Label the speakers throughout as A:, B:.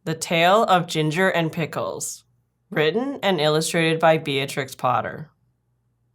A: The Tale of Ginger and Pickles, written and illustrated by Beatrix Potter.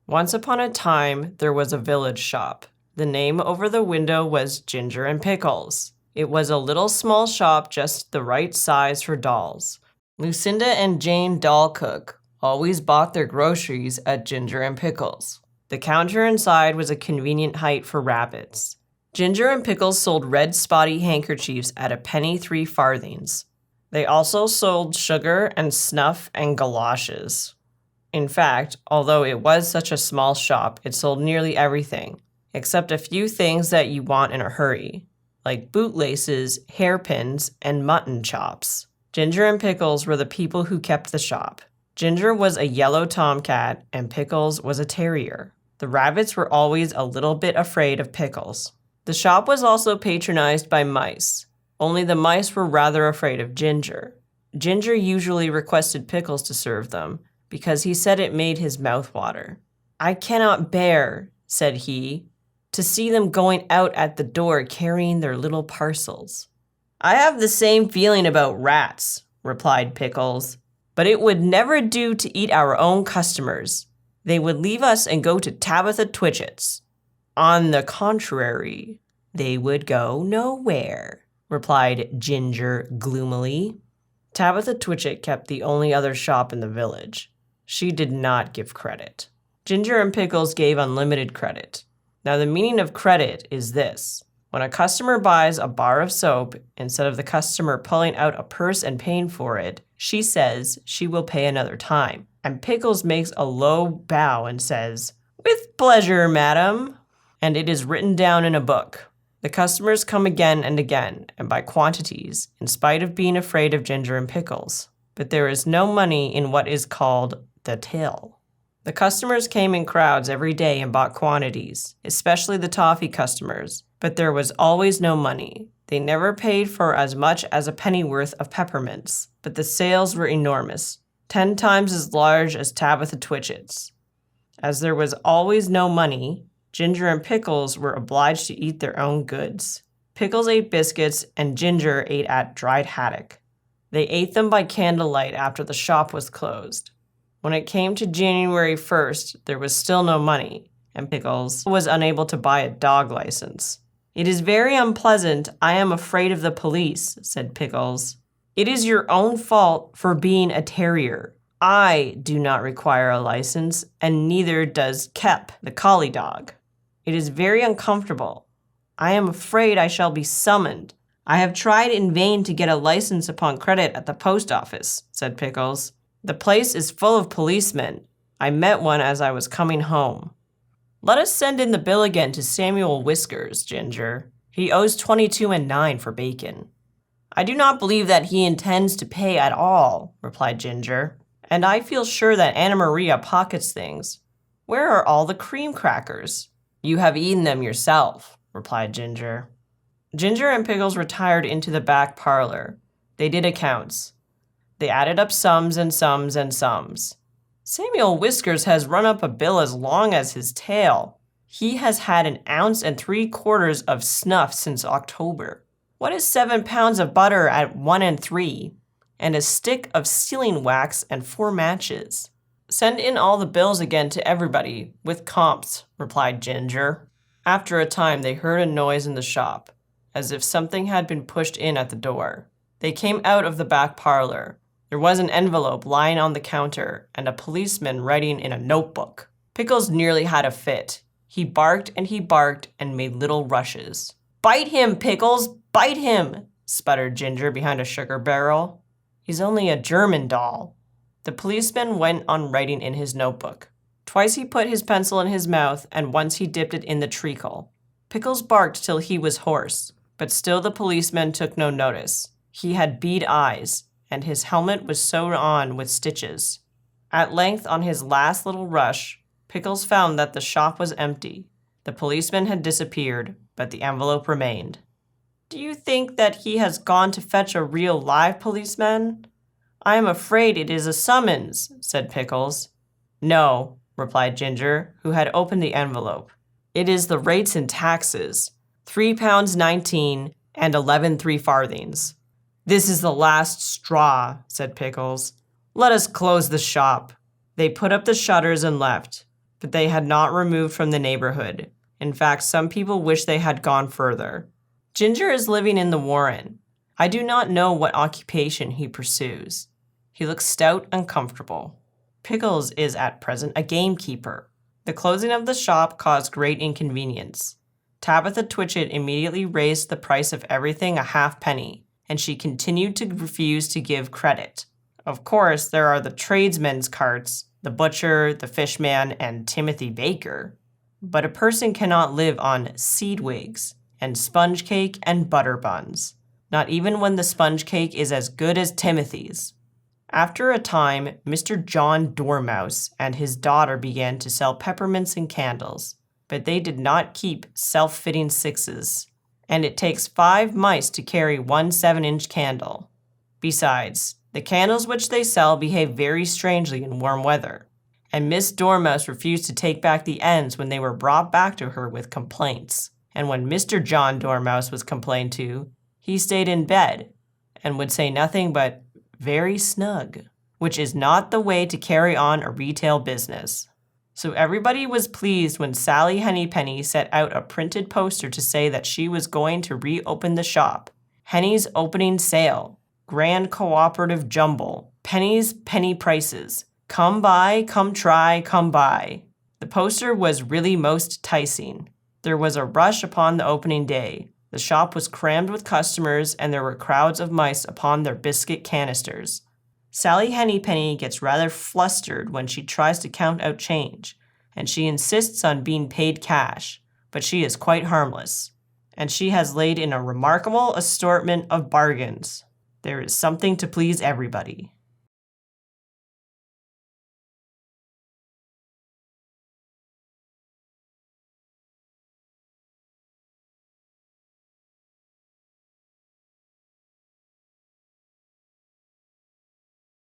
A: Once upon a time, there was a village shop. The name over the window was Ginger and Pickles. It was a little small shop just the right size for dolls. Lucinda and Jane Doll Cook always bought their groceries at Ginger and Pickles. The counter inside was a convenient height for rabbits. Ginger and Pickles sold red spotty handkerchiefs at a penny 3 farthings. They also sold sugar and snuff and galoshes. In fact, although it was such a small shop, it sold nearly everything, except a few things that you want in a hurry, like bootlaces, hairpins, and mutton chops. Ginger and Pickles were the people who kept the shop. Ginger was a yellow tomcat, and Pickles was a terrier. The rabbits were always a little bit afraid of Pickles. The shop was also patronized by mice. Only the mice were rather afraid of Ginger. Ginger usually requested Pickles to serve them, because he said it made his mouth water. "I cannot bear," said he, "to see them going out at the door carrying their little parcels." "I have the same feeling about rats," replied Pickles, "but it would never do to eat our own customers. They would leave us and go to Tabitha Twitchit's." "On the contrary, they would go nowhere," replied Ginger gloomily. Tabitha Twitchit kept the only other shop in the village. She did not give credit. Ginger and Pickles gave unlimited credit. Now the meaning of credit is this. When a customer buys a bar of soap, instead of the customer pulling out a purse and paying for it, she says she will pay another time. And Pickles makes a low bow and says, "With pleasure, madam." And it is written down in a book. The customers come again and again, and by quantities, in spite of being afraid of Ginger and Pickles. But there is no money in what is called the till. The customers came in crowds every day and bought quantities, especially the toffee customers, but there was always no money. They never paid for as much as a pennyworth of peppermints, but the sales were enormous, 10 times as large as Tabitha Twitchit's. As there was always no money, Ginger and Pickles were obliged to eat their own goods. Pickles ate biscuits and Ginger ate at dried haddock. They ate them by candlelight after the shop was closed. When it came to January 1st, there was still no money, and Pickles was unable to buy a dog license. "It is very unpleasant. I am afraid of the police," said Pickles. "It is your own fault for being a terrier. I do not require a license, and neither does Kep, the collie dog. It is very uncomfortable. I am afraid I shall be summoned. I have tried in vain to get a license upon credit at the post office," said Pickles. "The place is full of policemen. I met one as I was coming home." "Let us send in the bill again to Samuel Whiskers, Ginger. He owes 22 9 for bacon." "I do not believe that he intends to pay at all," replied Ginger. "And I feel sure that Anna Maria pockets things. Where are all the cream crackers?" "You have eaten them yourself," replied Ginger. Ginger and Pickles retired into the back parlor. They did accounts. They added up sums and sums and sums. "Samuel Whiskers has run up a bill as long as his tail. He has had 1.75 ounces of snuff since October. What is 7 pounds of butter at 1 3, and a stick of sealing wax and 4 matches?" "Send in all the bills again to everybody, with comps," replied Ginger. After a time, they heard a noise in the shop, as if something had been pushed in at the door. They came out of the back parlor. There was an envelope lying on the counter and a policeman writing in a notebook. Pickles nearly had a fit. He barked and made little rushes. "Bite him, Pickles, bite him," sputtered Ginger behind a sugar barrel. "He's only a German doll." The policeman went on writing in his notebook. Twice he put his pencil in his mouth, and once he dipped it in the treacle. Pickles barked till he was hoarse, but still the policeman took no notice. He had bead eyes, and his helmet was sewn on with stitches. At length, on his last little rush, Pickles found that the shop was empty. The policeman had disappeared, but the envelope remained. "Do you think that he has gone to fetch a real live policeman?" "I am afraid it is a summons," said Pickles. "No," replied Ginger, who had opened the envelope. "It is the rates and taxes, £3.19 and 11 3 farthings. "This is the last straw," said Pickles. "Let us close the shop." They put up the shutters and left, but they had not removed from the neighborhood. In fact, some people wish they had gone further. Ginger is living in the Warren. I do not know what occupation he pursues. He looks stout and comfortable. Pickles is at present a gamekeeper. The closing of the shop caused great inconvenience. Tabitha Twitchit immediately raised the price of everything a halfpenny, and she continued to refuse to give credit. Of course, there are the tradesmen's carts, the butcher, the fishman, and Timothy Baker. But a person cannot live on seed wigs and sponge cake and butter buns, not even when the sponge cake is as good as Timothy's. After a time, Mr. John Dormouse and his daughter began to sell peppermints and candles, but they did not keep self-fitting sixes, and it takes 5 mice to carry one 7-inch candle. Besides, the candles which they sell behave very strangely in warm weather, and Miss Dormouse refused to take back the ends when they were brought back to her with complaints. And when Mr. John Dormouse was complained to, he stayed in bed and would say nothing but "very snug," which is not the way to carry on a retail business. So everybody was pleased when Sally Hennypenny set out a printed poster to say that she was going to reopen the shop. Henny's opening sale, grand cooperative jumble, pennies, penny prices. Come buy, come try, come buy. The poster was really most enticing. There was a rush upon the opening day. The shop was crammed with customers, and there were crowds of mice upon their biscuit canisters. Sally Hennypenny gets rather flustered when she tries to count out change, and she insists on being paid cash, but she is quite harmless, and she has laid in a remarkable assortment of bargains. There is something to please everybody.